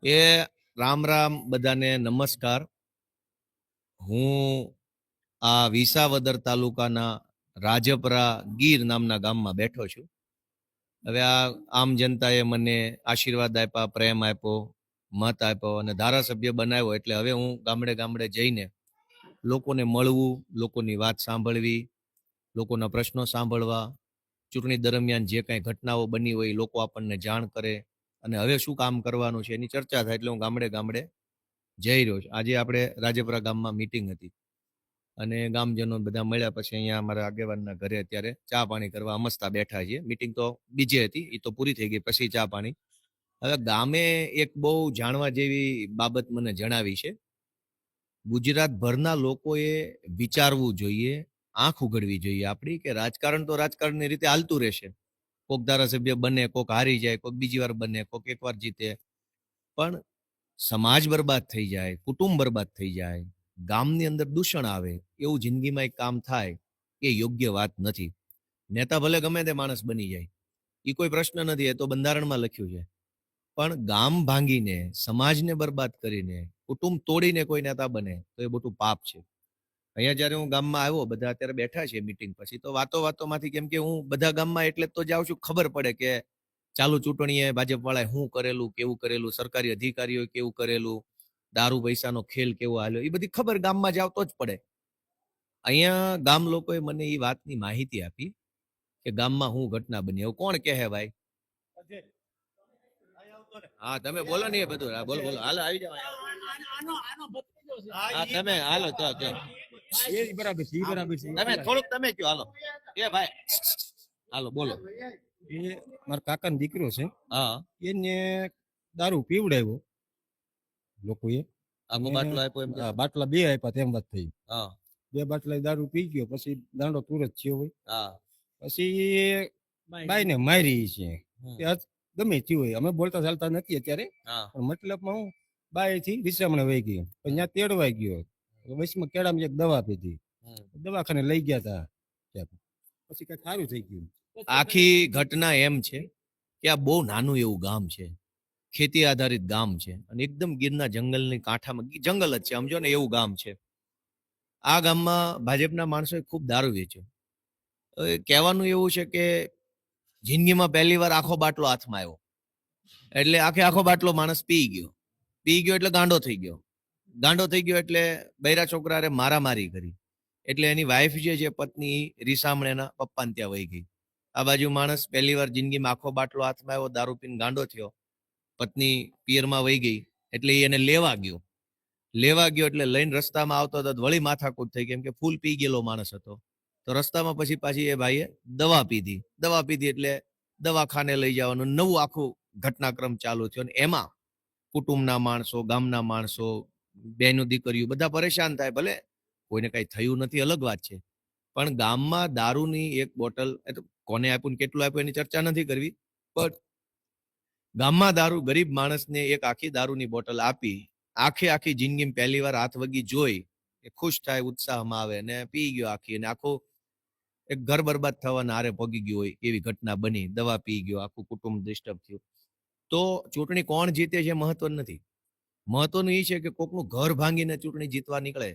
એ રામ રામ બધાને નમસ્કાર. હું આ વિસાવદર તાલુકાના રાજપરા ગીર નામના ગામમાં બેઠો છું. હવે આ આમ જનતાએ મને આશીર્વાદ આપ્યા, પ્રેમ આપ્યો, મત આપ્યો અને ધારાસભ્ય બનાવ્યો. એટલે હવે હું ગામડે ગામડે જઈને લોકોને મળવું, લોકોની વાત સાંભળવી, લોકોના પ્રશ્નો સાંભળવા, ચૂંટણી દરમિયાન જે કાંઈ ઘટનાઓ બની હોય એ લોકો આપણને જાણ કરે અને હવે શું કામ કરવાનું છે એની ચર્ચા થાય. એટલે હું ગામડે ગામડે જઈ રહ્યો છું. આજે આપણે રાજપરા ગામમાં મીટિંગ હતી અને ગામજનો બધા મળ્યા પછી અહીંયા અમારા આગેવાનના ઘરે અત્યારે ચા પાણી કરવા અમસ્તા બેઠા છીએ. મીટિંગ તો બીજી હતી, એ તો પૂરી થઈ ગઈ, પછી ચા પાણી. હવે ગામે એક બહુ જાણવા જેવી બાબત મને જણાવી છે. ગુજરાતભરના લોકોએ વિચારવું જોઈએ, આંખ ઉઘડવી જોઈએ આપણી, કે રાજકારણ તો રાજકારણની રીતે હાલતું રહેશે. કોક ધારાસભ્ય બને, કોક હારી જાય, કોક બીજી વાર બને, કોક એકવાર જીતે, પણ સમાજ બરબાદ થઈ જાય, કુટુંબ બરબાદ થઈ જાય, ગામની અંદર દૂષણ આવે, એવું જિંદગીમાં એક કામ થાય એ યોગ્ય વાત નથી. નેતા ભલે ગમે તે માણસ બની જાય, એ કોઈ પ્રશ્ન નથી, એ તો બંધારણમાં લખ્યું છે. પણ ગામ ભાંગીને, સમાજને બરબાદ કરીને, કુટુંબ તોડીને કોઈ નેતા બને તો એ મોટું પાપ છે. અહીંયા જયારે હું ગામમાં આવ્યો, બધા અત્યારે બેઠા છે મીટિંગ પછી, તો વાતો વાતોમાંથી, કેમ કે હું બધા ગામમાં એટલે તો જાઉં છું, ખબર પડે કે ચાલુ ચૂંટણીએ ભાજપ વાળાએ શું કરેલું, કેવું કરેલું, સરકારી અધિકારીઓ કેવું કરેલું, દારૂ પૈસાનો ખેલ કેવો હાલ્યો, એ બધી ખબર ગામમાં જાવ તો જ પડે. અહીંયા ગામ લોકોએ મને એ વાતની માહિતી આપી કે ગામમાં શું ઘટના બની. એવું કોણ કહે ભાઈ? હા તમે બોલો ને, એ બધું બોલો બોલો, હાલો આવી જાઓ. હા તમે હાલો તો બરાબર છે, બરાબર છે. તમે થોડુંક તમે કયો, હાલો એ ભાઈ, હાલો બોલો. એ મારા કાકાનો દીકરો છે, હા, એને દારૂ પીવડાવ્યો લોકોએ. આખો અને બાટલો આપ્યો એમ? બાટલા બે આપ્યા તેમ વાત થઈ. હા બે બાટલા દારૂ પી ગયો, પછી દાંડો તુરત થયો હોય. હા પછી બાઈને મારી છે. ગમે થયું હોય, અમે બોલતા ચાલતા નથી અત્યારે, હા પણ મતલબમાં હું બાય થી વિશ્રામણે વહી ગયો, પણ ત્યાં તેડવાઈ ગયો. વચમાં કેળામાં એક દવા પીધી, દવાખાને લઈ ગયા હતા, પછી કઈ સારું થઈ ગયું. આખી ઘટના એમ છે કે આ બહુ નાનું એવું ગામ છે, ખેતી આધારિત ગામ છે અને એકદમ ગીરના જંગલની કાંઠામાં, જંગલ જ છે સમજો ને એવું ગામ છે. આ ગામમાં ભાજપના માણસોએ ખૂબ દારૂ વેચ્યો. કહેવાનું એવું છે કે જિંદગીમાં પહેલી વાર આખો બાટલો હાથમાં આવ્યો, એટલે આખો બાટલો માણસ પી ગયો. પી ગયો એટલે ગાંડો થઈ ગયો. ગાંડો થઈ ગયો એટલે બૈરા છોકરાએ મારામારી કરી. એટલે એની વાઈફ જે છે પત્ની, રીસામણેના પપ્પાને ત્યાં વહી ગઈ. આ બાજુ માણસ પહેલી વાર જિંદગીમાં આખો બાટલો હાથમાં આવ્યો, દારૂ પીને ગાંડો થયો, પત્ની પિયરમાં વહી ગઈ, એટલે એને લેવા ગયો. લેવા ગયો એટલે લઈને રસ્તામાં આવતો હતો, વળી માથાકૂટ થઈ, કેમ કે ફૂલ પી ગયેલો માણસ હતો. તો રસ્તામાં પછી પાછી એ ભાઈએ દવા પીધી. દવા પીધી એટલે દવાખાને લઈ જવાનું નવું આખું ઘટનાક્રમ ચાલુ થયો. અને એમાં કુટુંબના માણસો, ગામના માણસો, બેનો દીકરીઓ બધા પરેશાન થાય. ભલે કોઈને કઈ થયું નથી, અલગ વાત છે, પણ ગામમાં દારૂની એક બોટલ, કોને આપ્યું કેટલું આપ્યું એની ચર્ચા નથી કરવી, પણ ગામમાં દારૂ ગરીબ માણસને એક આખી દારૂની બોટલ આપી, આખી જિંદગી પહેલી વાર હાથ વગી જોઈ, એ ખુશ થાય, ઉત્સાહમાં આવે ને પી ગયો આખી, અને આખું એક ઘર બરબાદ થવાના આરે પગી ગયું હોય એવી ઘટના બની. દવા પી ગયો, આખું કુટુંબ ડિસ્ટર્બ થયું. તો ચૂંટણી કોણ જીતે છે મહત્વ નથી. મહત્વનું એ છે કે કોકનું ઘર ભાંગીને ચૂંટણી જીતવા નીકળે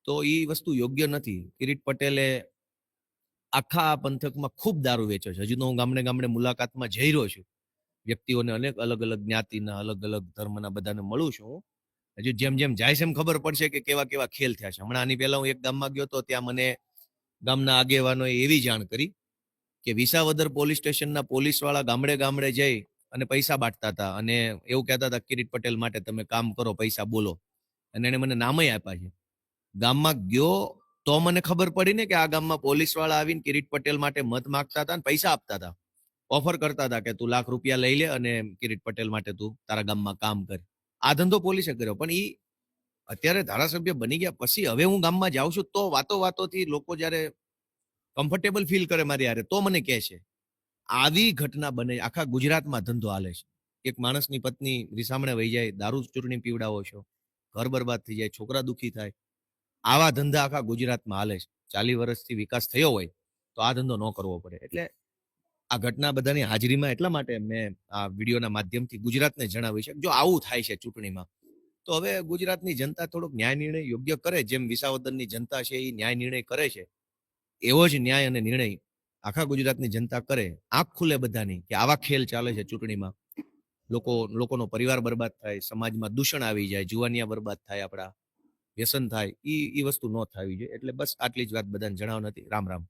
તો એ વસ્તુ યોગ્ય નથી. કિરીટ પટેલે આખા પંથકમાં ખૂબ દારૂ વેચ્યો છે. હજુ તો હું ગામડે ગામડે મુલાકાતમાં જઈ રહ્યો છું, વ્યક્તિઓને અનેક અલગ અલગ જ્ઞાતિના, અલગ અલગ ધર્મના બધાને મળું છું. હજુ જેમ જેમ જાય છે એમ ખબર પડશે કે કેવા કેવા ખેલ થયા છે. હમણાં આની પહેલા હું એક ગામમાં ગયો તો ત્યાં મને ગામના આગેવાનોએ એવી જાણ કરી કે વિસાવદર પોલીસ સ્ટેશનના પોલીસ વાળા ગામડે ગામડે જઈ અને પૈસા બાંટતા હતા અને એવું કહેતા હતા કિરીટ પટેલ માટે તમે કામ કરો, પૈસા બોલો. અને એને મને નામય આપ્યા છે. ગામમાં ગયો તો મને ખબર પડી ને કે આ ગામમાં પોલીસ વાળા આવીને કિરીટ પટેલ માટે મત માંગતા હતા અને પૈસા આપતા હતા, ઓફર કરતા હતા કે તું ₹1,00,000 લઈ લે અને કિરીટ પટેલ માટે તું તારા ગામમાં કામ કર. આ ધંધો પોલીસે કર્યો. પણ એ અત્યારે ધારાસભ્ય બની ગયા પછી હવે હું ગામમાં જાઉં છું તો વાતો વાતોથી લોકો જયારે કમ્ફર્ટેબલ ફીલ કરે મારી યારે, તો મને કહે છે આવી ઘટના બને. આખા ગુજરાતમાં ધંધો હાલે છે. એક માણસની પત્ની રીસામણે વહી જાય, દારૂ ચૂંટણી પીવડાવો છો, ઘર બરબાદ થઈ જાય, છોકરા દુખી થાય. આવા ધંધા આખા ગુજરાતમાં હાલે છે. 40 વર્ષથી વિકાસ થયો હોય તો આ ધંધો ન કરવો પડે. એટલે આ ઘટના બધાની હાજરીમાં એટલા માટે મેં આ વિડીયોના માધ્યમથી ગુજરાતને જણાવી છે, જો આવું થાય છે ચૂંટણીમાં તો હવે ગુજરાતની જનતા થોડોક ન્યાય નિર્ણય યોગ્ય કરે, જેમ વિસાવદરની જનતા છે એ ન્યાય નિર્ણય કરે છે, એવો જ ન્યાય અને નિર્ણય આખા ગુજરાતની જનતા કરે. આંખ ખુલે બધાની કે આવા ખેલ ચાલે છે ચૂંટણીમાં, લોકોનો પરિવાર બરબાદ થાય, સમાજમાં દૂષણ આવી જાય, જુવાનિયા બરબાદ થાય, આપણા વ્યસન થાય, ઈ વસ્તુ ન થવી જોઈએ. એટલે બસ આટલી જ વાત બધાને જણાવવાની હતી. રામ રામ.